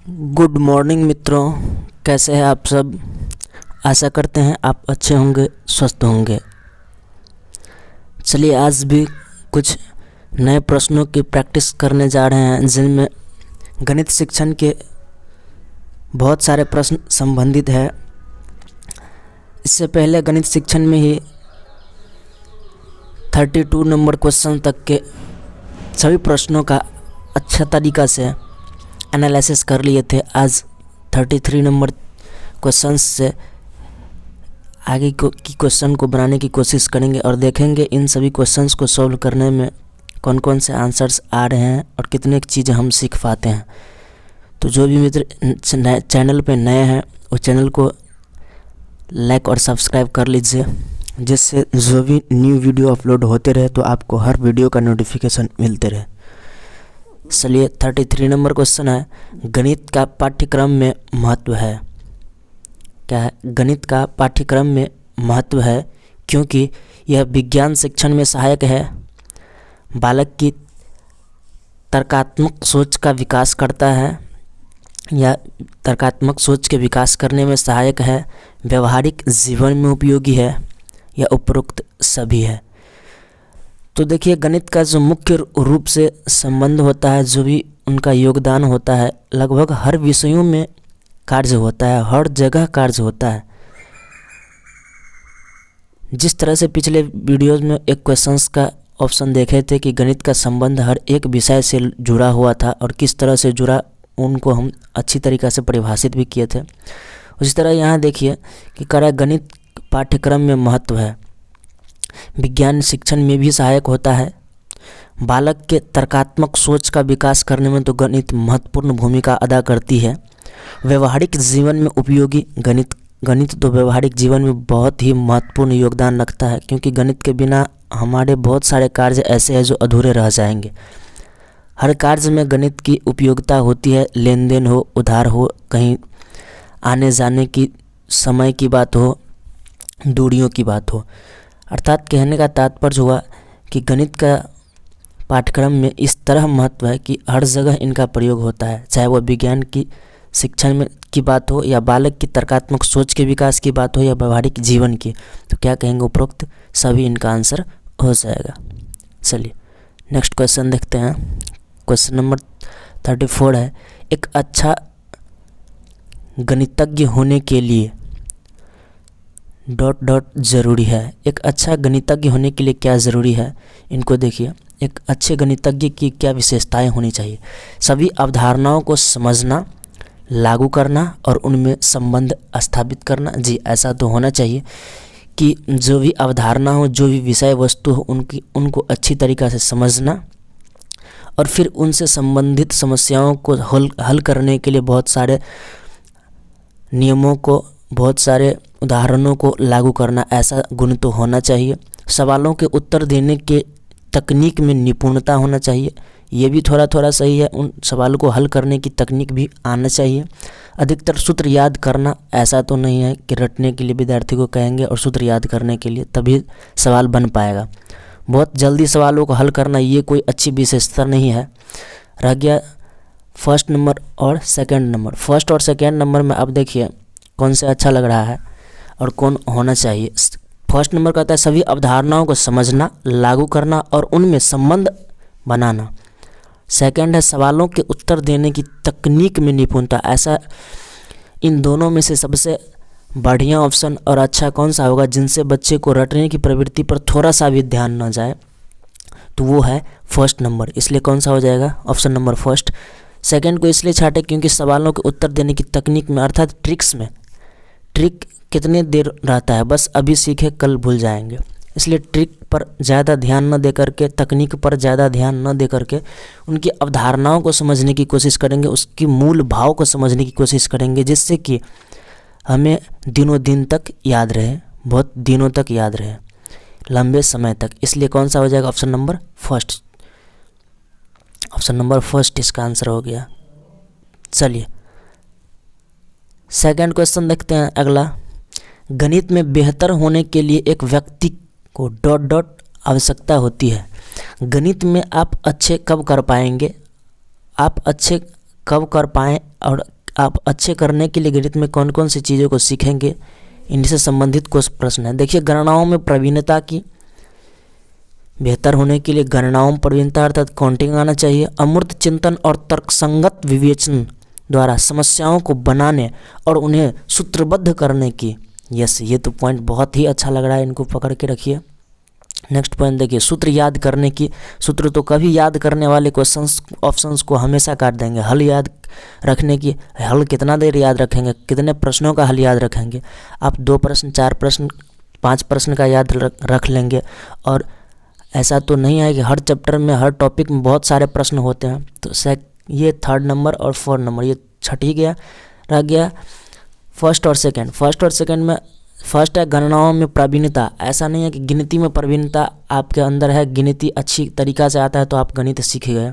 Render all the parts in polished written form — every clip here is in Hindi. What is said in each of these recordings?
गुड मॉर्निंग मित्रों, कैसे हैं आप सब। आशा करते हैं आप अच्छे होंगे, स्वस्थ होंगे। चलिए आज भी कुछ नए प्रश्नों की प्रैक्टिस करने जा रहे हैं जिनमें गणित शिक्षण के बहुत सारे प्रश्न संबंधित है। इससे पहले गणित शिक्षण में ही 32 नंबर क्वेश्चन तक के सभी प्रश्नों का अच्छा तरीक़ा से एनालिसिस कर लिए थे। आज 33 नंबर क्वेश्चंस से आगे की क्वेश्चन को बनाने की कोशिश करेंगे और देखेंगे इन सभी क्वेश्चंस को सॉल्व करने में कौन कौन से आंसर्स आ रहे हैं और कितने चीज़ें हम सीख पाते हैं। तो जो भी मित्र चैनल पे नए हैं वो चैनल को लाइक और सब्सक्राइब कर लीजिए, जिससे जो भी न्यू वीडियो अपलोड होते रहे तो आपको हर वीडियो का नोटिफिकेशन मिलते रहे। चलिए 33 नंबर क्वेश्चन है, गणित का पाठ्यक्रम में महत्व है। क्या है? गणित का पाठ्यक्रम में महत्व है क्योंकि यह विज्ञान शिक्षण में सहायक है, बालक की तर्कात्मक सोच का विकास करता है या तर्कात्मक सोच के विकास करने में सहायक है, व्यवहारिक जीवन में उपयोगी है या उपरोक्त सभी है। तो देखिए गणित का जो मुख्य रूप से संबंध होता है, जो भी उनका योगदान होता है, लगभग हर विषयों में कार्य होता है, हर जगह कार्य होता है। जिस तरह से पिछले वीडियोज में एक क्वेश्चंस का ऑप्शन देखे थे कि गणित का संबंध हर एक विषय से जुड़ा हुआ था और किस तरह से जुड़ा उनको हम अच्छी तरीक़ा से परिभाषित भी किए थे। उसी तरह यहाँ देखिए कि करा गणित पाठ्यक्रम में महत्व है, विज्ञान शिक्षण में भी सहायक होता है, बालक के तर्कात्मक सोच का विकास करने में तो गणित महत्वपूर्ण भूमिका अदा करती है, व्यवहारिक जीवन में उपयोगी गणित तो व्यवहारिक जीवन में बहुत ही महत्वपूर्ण योगदान रखता है, क्योंकि गणित के बिना हमारे बहुत सारे कार्य ऐसे हैं जो अधूरे रह जाएंगे। हर कार्य में गणित की उपयोगिता होती है, लेन देन हो, उधार हो, कहीं आने जाने की समय की बात हो, दूरियों की बात हो। अर्थात कहने का तात्पर्य हुआ कि गणित का पाठ्यक्रम में इस तरह महत्व है कि हर जगह इनका प्रयोग होता है, चाहे वह विज्ञान की शिक्षण में की बात हो या बालक की तर्कात्मक सोच के विकास की बात हो या व्यवहारिक जीवन की। तो क्या कहेंगे, उपरोक्त सभी इनका आंसर हो जाएगा। चलिए नेक्स्ट क्वेश्चन देखते हैं। क्वेश्चन नंबर 34 है, एक अच्छा गणितज्ञ होने के लिए ... ज़रूरी है। एक अच्छा गणितज्ञ होने के लिए क्या ज़रूरी है, इनको देखिए। एक अच्छे गणितज्ञ की क्या विशेषताएं होनी चाहिए? सभी अवधारणाओं को समझना, लागू करना और उनमें संबंध स्थापित करना। जी ऐसा तो होना चाहिए कि जो भी अवधारणा हो, जो भी विषय वस्तु हो, उनको अच्छी तरीक़ा से समझना और फिर उनसे संबंधित समस्याओं को हल करने के लिए बहुत सारे नियमों को, बहुत सारे उदाहरणों को लागू करना, ऐसा गुण तो होना चाहिए। सवालों के उत्तर देने के तकनीक में निपुणता होना चाहिए, ये भी थोड़ा थोड़ा सही है। उन सवालों को हल करने की तकनीक भी आना चाहिए। अधिकतर सूत्र याद करना, ऐसा तो नहीं है कि रटने के लिए विद्यार्थी को कहेंगे और सूत्र याद करने के लिए तभी सवाल बन पाएगा। बहुत जल्दी सवालों को हल करना ये कोई अच्छी विशेषता नहीं है। रह गया फर्स्ट नंबर और सेकंड नंबर। फर्स्ट और सेकंड नंबर में अब देखिए कौन से अच्छा लग रहा है और कौन होना चाहिए। फर्स्ट नंबर कहता है सभी अवधारणाओं को समझना, लागू करना और उनमें संबंध बनाना। सेकंड है सवालों के उत्तर देने की तकनीक में निपुणता। ऐसा इन दोनों में से सबसे बढ़िया ऑप्शन और अच्छा कौन सा होगा जिनसे बच्चे को रटने की प्रवृत्ति पर थोड़ा सा भी ध्यान न जाए, तो वो है फर्स्ट नंबर। इसलिए कौन सा हो जाएगा, ऑप्शन नंबर फर्स्ट। सेकंड को इसलिए छाटे क्योंकि सवालों के उत्तर देने की तकनीक में अर्थात ट्रिक्स में, ट्रिक कितने देर रहता है, बस अभी सीखे कल भूल जाएंगे। इसलिए ट्रिक पर ज़्यादा ध्यान न दे करके, तकनीक पर ज़्यादा ध्यान न दे करके उनकी अवधारणाओं को समझने की कोशिश करेंगे, उसकी मूल भाव को समझने की कोशिश करेंगे, जिससे कि हमें दिनों दिन तक याद रहे, बहुत दिनों तक याद रहे, लंबे समय तक। इसलिए कौन सा हो जाएगा, option number first. Option number first इसका आंसर हो गया। चलिए सेकंड क्वेश्चन देखते हैं अगला। गणित में बेहतर होने के लिए एक व्यक्ति को ... आवश्यकता होती है। गणित में आप अच्छे कब कर पाएंगे, आप अच्छे कब कर पाएँ और आप अच्छे करने के लिए गणित में कौन कौन सी चीज़ों को सीखेंगे, इनसे संबंधित कुछ प्रश्न है। देखिए, गणनाओं में प्रवीणता की बेहतर होने के लिए गणनाओं में प्रवीणता अर्थात काउंटिंग आना चाहिए। अमूर्त चिंतन और तर्कसंगत विवेचन द्वारा समस्याओं को बनाने और उन्हें सूत्रबद्ध करने की, यस ये तो पॉइंट बहुत ही अच्छा लग रहा है, इनको पकड़ के रखिए। नेक्स्ट पॉइंट देखिए, सूत्र याद करने की। सूत्र तो कभी याद करने वाले क्वेश्चंस ऑप्शंस को हमेशा काट देंगे। हल याद रखने की, हल कितना देर याद रखेंगे, कितने प्रश्नों का हल याद रखेंगे। आप 2 प्रश्न, 4 प्रश्न, 5 प्रश्न का याद रख लेंगे। और ऐसा तो नहीं है कि हर चैप्टर में, हर टॉपिक में बहुत सारे प्रश्न होते हैं। तो ये 3rd नंबर और 4th नंबर, ये छट ही गया, रह गया फर्स्ट और सेकंड में फर्स्ट है गणनाओं में प्रवीणता। ऐसा नहीं है कि गिनती में प्रवीणता आपके अंदर है, गिनती अच्छी तरीक़ा से आता है तो आप गणित सीख गए,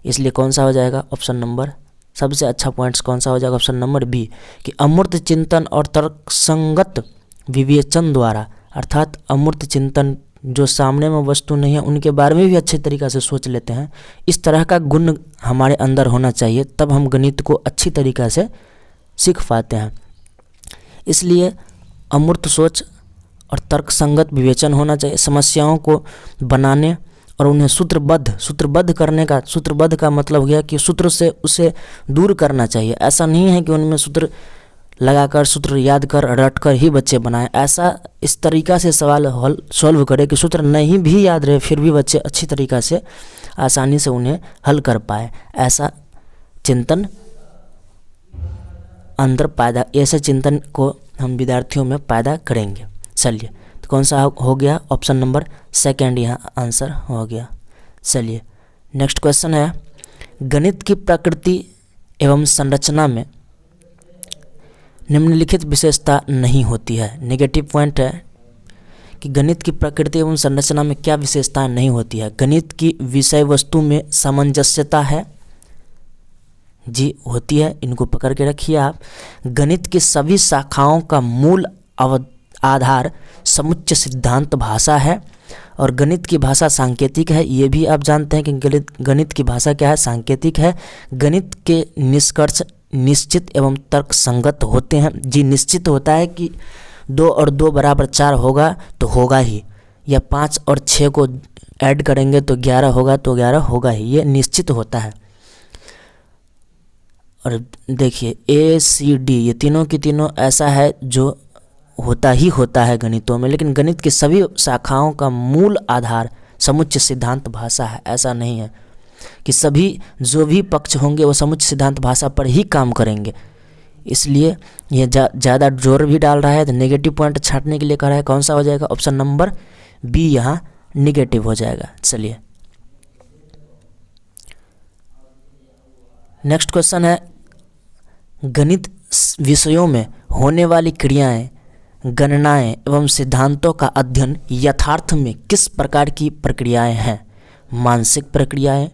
इसलिए कौन सा हो जाएगा, ऑप्शन नंबर, सबसे अच्छा पॉइंट्स कौन सा हो जाएगा, ऑप्शन नंबर बी, कि अमूर्त चिंतन और तर्कसंगत विवेचन द्वारा, अर्थात अमूर्त चिंतन, जो सामने में वस्तु नहीं है उनके बारे में भी अच्छे तरीक़ा से सोच लेते हैं, इस तरह का गुण हमारे अंदर होना चाहिए, तब हम गणित को अच्छी तरीक़ा से सीख पाते हैं। इसलिए अमूर्त सोच और तर्कसंगत विवेचन होना चाहिए। समस्याओं को बनाने और उन्हें सूत्रबद्ध करने का, सूत्रबद्ध का मतलब हो गया कि सूत्र से उसे दूर करना चाहिए। ऐसा नहीं है कि उनमें सूत्र लगाकर, सूत्र याद कर, रट कर ही बच्चे बनाएं। ऐसा इस तरीक़ा से सवाल हल सॉल्व करें कि सूत्र नहीं भी याद रहे फिर भी बच्चे अच्छी तरीक़ा से आसानी से उन्हें हल कर पाए। ऐसा चिंतन अंदर पैदा, ऐसे चिंतन को हम विद्यार्थियों में पैदा करेंगे। चलिए, तो कौन सा हो गया, ऑप्शन नंबर सेकंड यहाँ आंसर हो गया। चलिए, नेक्स्ट क्वेश्चन है, गणित की प्रकृति एवं संरचना में निम्नलिखित विशेषता नहीं होती है। नेगेटिव पॉइंट है कि गणित की प्रकृति एवं संरचना में क्या विशेषताएं नहीं होती है। गणित की विषय वस्तु में सामंजस्यता है, जी होती है, इनको पकड़ के रखिए आप। गणित की सभी शाखाओं का मूल आधार समुच्चय सिद्धांत भाषा है, और गणित की भाषा सांकेतिक है। ये भी आप जानते हैं कि गणित की भाषा क्या है, सांकेतिक है। गणित के निष्कर्ष निश्चित एवं तर्कसंगत होते हैं। जी निश्चित होता है कि 2 और 2 बराबर 4 होगा तो होगा ही, या 5 और 6 को ऐड करेंगे तो 11 होगा तो 11 होगा ही, ये निश्चित होता है। और देखिए ACD ये तीनों की तीनों ऐसा है जो होता ही होता है गणितों में। लेकिन गणित की सभी शाखाओं का मूल आधार समुच्चय सिद्धांत भाषा है। ऐसा नहीं है कि सभी जो भी पक्ष होंगे वो समुच्चय सिद्धांत भाषा पर ही काम करेंगे, इसलिए ये ज़्यादा जोर भी डाल रहा है। तो नेगेटिव पॉइंट छांटने के लिए कह रहा है, कौन सा हो जाएगा, ऑप्शन नंबर बी यहाँ निगेटिव हो जाएगा। चलिए, नेक्स्ट क्वेश्चन है, गणित विषयों में होने वाली क्रियाएं, गणनाएं एवं सिद्धांतों का अध्ययन यथार्थ में किस प्रकार की प्रक्रियाएं हैं। मानसिक प्रक्रियाएं,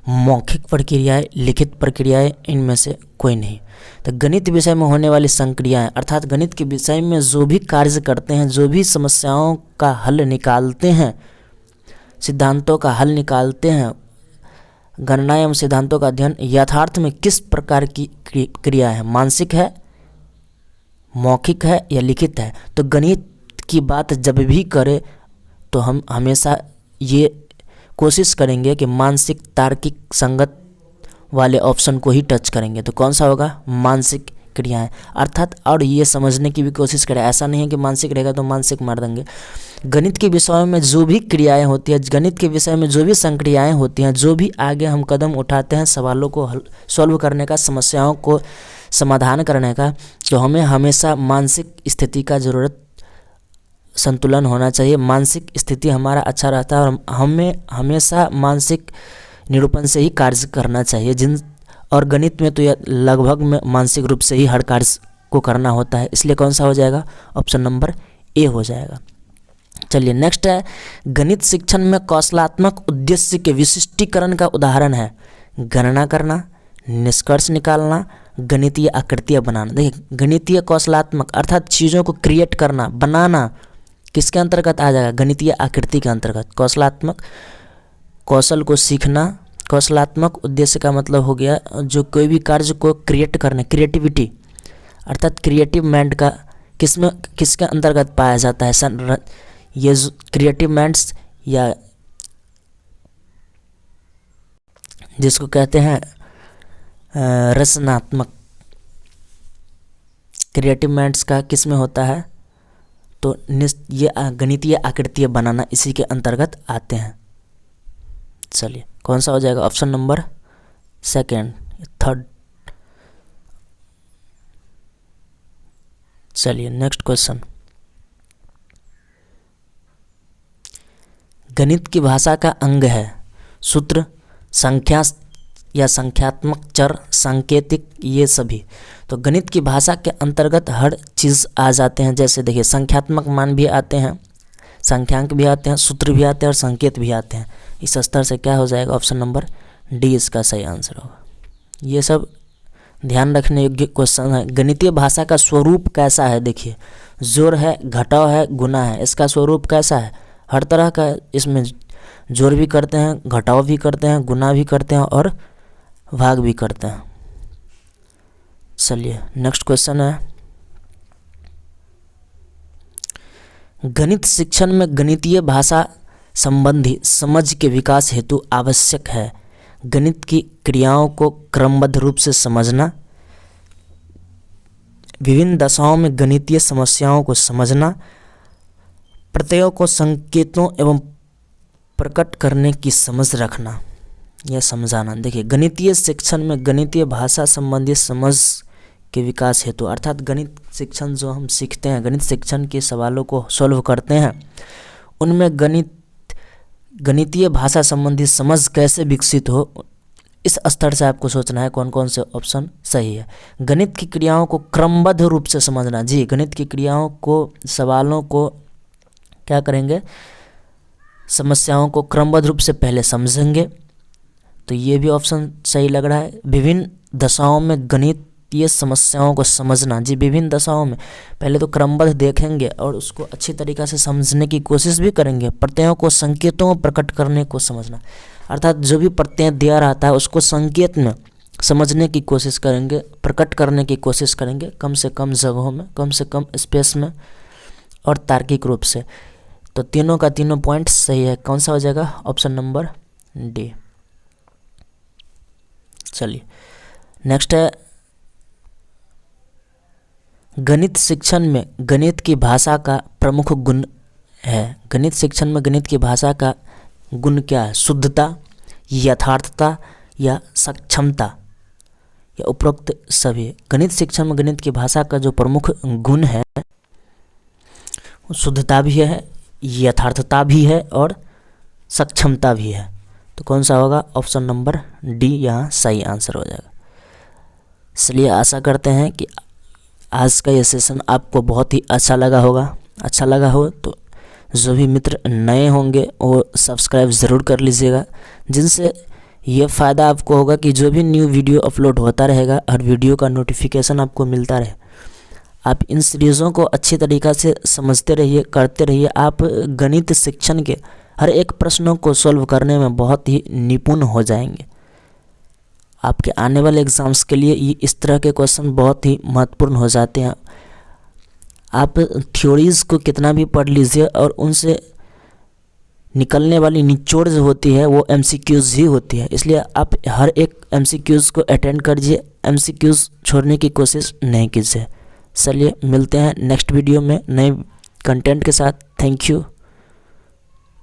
मौखिक प्रक्रियाएं, लिखित प्रक्रियाएं, इनमें से कोई नहीं। तो गणित विषय में होने वाली संक्रियाएं, अर्थात गणित के विषय में जो भी कार्य करते हैं, जो भी समस्याओं का हल निकालते हैं, सिद्धांतों का हल निकालते हैं, गणना एवं सिद्धांतों का अध्ययन यथार्थ में किस प्रकार की क्रिया है, मानसिक है, मौखिक है या लिखित है। तो गणित की बात जब भी करें तो हम हमेशा ये कोशिश करेंगे कि मानसिक तार्किक संगत वाले ऑप्शन को ही टच करेंगे। तो कौन सा होगा, मानसिक क्रियाएं, अर्थात और ये समझने की भी कोशिश करें। ऐसा नहीं है कि मानसिक रहेगा तो मानसिक मार देंगे। गणित के विषयों में जो भी क्रियाएं होती हैं, गणित के विषय में जो भी संक्रियाएं होती हैं, जो भी आगे हम कदम उठाते हैं सवालों को सॉल्व करने का, समस्याओं को समाधान करने का, तो हमें हमेशा मानसिक स्थिति का ज़रूरत, संतुलन होना चाहिए। मानसिक स्थिति हमारा अच्छा रहता है और हमें हमेशा मानसिक निरूपण से ही कार्य करना चाहिए। और गणित में तो यह लगभग में मानसिक रूप से ही हर कार्य को करना होता है, इसलिए कौन सा हो जाएगा, ऑप्शन नंबर ए हो जाएगा। चलिए, नेक्स्ट है, गणित शिक्षण में कौशलात्मक उद्देश्य के विशिष्टीकरण का उदाहरण है गणना करना, निष्कर्ष निकालना, गणितीय आकृतियाँ बनाना। देखिए, गणितीय कौशलात्मक अर्थात चीज़ों को क्रिएट करना, बनाना, किसके अंतर्गत आ जाएगा, गणितीय आकृति के अंतर्गत। कौशलात्मक, कौशल को सीखना, कौशलात्मक उद्देश्य का मतलब हो गया जो कोई भी कार्य को क्रिएट करने, क्रिएटिविटी, अर्थात क्रिएटिव माइंड का किसके अंतर्गत पाया जाता है। ये क्रिएटिव माइंड्स या जिसको कहते हैं रचनात्मक, क्रिएटिव माइंड्स का किस में होता है, तो ये गणितीय आकृतियाँ बनाना इसी के अंतर्गत आते हैं। चलिए कौन सा हो जाएगा, ऑप्शन नंबर सेकेंड, थर्ड। चलिए नेक्स्ट क्वेश्चन, गणित की भाषा का अंग है सूत्र, संख्या या संख्यात्मक चर, सांकेतिक, ये सभी। तो गणित की भाषा के अंतर्गत हर चीज़ आ जाते हैं। जैसे देखिए संख्यात्मक मान भी आते हैं, संख्यांक भी आते हैं, सूत्र भी आते हैं और संकेत भी आते हैं। इस स्तर से क्या हो जाएगा, ऑप्शन नंबर डी इसका सही आंसर होगा। ये सब ध्यान रखने योग्य क्वेश्चन है। गणितीय भाषा का स्वरूप कैसा है, देखिए जोड़ है, घटाव है, गुना है, इसका स्वरूप कैसा है, हर तरह का इसमें जोड़ भी करते हैं, घटाव भी करते हैं, गुना भी करते हैं और भाग भी करते हैं। चलिए नेक्स्ट क्वेश्चन है, गणित शिक्षण में गणितीय भाषा संबंधी समझ के विकास हेतु आवश्यक है गणित की क्रियाओं को क्रमबद्ध रूप से समझना, विभिन्न दशाओं में गणितीय समस्याओं को समझना, प्रत्ययों को संकेतों एवं प्रकट करने की समझ रखना या समझाना। देखिए गणितीय शिक्षण में गणितीय भाषा संबंधी समझ के विकास हेतु, अर्थात गणित शिक्षण जो हम सीखते हैं, गणित शिक्षण के सवालों को सॉल्व करते हैं, उनमें गणितीय भाषा संबंधी समझ कैसे विकसित हो, इस स्तर से आपको सोचना है कौन कौन से ऑप्शन सही है। गणित की क्रियाओं को क्रमबद्ध रूप से समझना, जी गणित की क्रियाओं को, सवालों को क्या करेंगे, समस्याओं को क्रमबद्ध रूप से पहले समझेंगे, तो ये भी ऑप्शन सही लग रहा है। विभिन्न दशाओं में गणितीय समस्याओं को समझना, जी विभिन्न दशाओं में पहले तो क्रमबद्ध देखेंगे और उसको अच्छी तरीक़ा से समझने की कोशिश भी करेंगे। प्रत्ययों को संकेतों प्रकट करने को समझना, अर्थात जो भी प्रत्यय दिया रहता है उसको संकेत में समझने की कोशिश करेंगे, प्रकट करने की कोशिश करेंगे, कम से कम जगहों में, कम से कम स्पेस में और तार्किक रूप से। तो तीनों का तीनों पॉइंट सही है। कौन सा हो जाएगा, ऑप्शन नंबर डी। चलिए नेक्स्ट है, गणित शिक्षण में गणित की भाषा का प्रमुख गुण है। गणित शिक्षण में गणित की भाषा का गुण क्या है, शुद्धता, यथार्थता या सक्षमता या उपरोक्त सभी। गणित शिक्षण में गणित की भाषा का जो प्रमुख गुण है शुद्धता भी है, यथार्थता भी है और सक्षमता भी है। तो कौन सा होगा, ऑप्शन नंबर डी यहाँ सही आंसर हो जाएगा। इसलिए आशा करते हैं कि आज का ये सेशन आपको बहुत ही अच्छा लगा होगा। अच्छा लगा हो तो जो भी मित्र नए होंगे वो सब्सक्राइब ज़रूर कर लीजिएगा, जिनसे ये फ़ायदा आपको होगा कि जो भी न्यू वीडियो अपलोड होता रहेगा, हर वीडियो का नोटिफिकेशन आपको मिलता रहे। आप इन सीरीज़ों को अच्छी तरीक़ा से समझते रहिए, करते रहिए। आप गणित शिक्षण के हर एक प्रश्नों को सॉल्व करने में बहुत ही निपुण हो जाएंगे। आपके आने वाले एग्ज़ाम्स के लिए ये इस तरह के क्वेश्चन बहुत ही महत्वपूर्ण हो जाते हैं। आप थ्योरीज़ को कितना भी पढ़ लीजिए और उनसे निकलने वाली निचोड़ जो होती है वो MCQs ही होती है, इसलिए आप हर एक MCQs को अटेंड करिए, MCQs छोड़ने की कोशिश नहीं कीजिए। चलिए मिलते हैं नेक्स्ट वीडियो में नए कंटेंट के साथ। Thank you.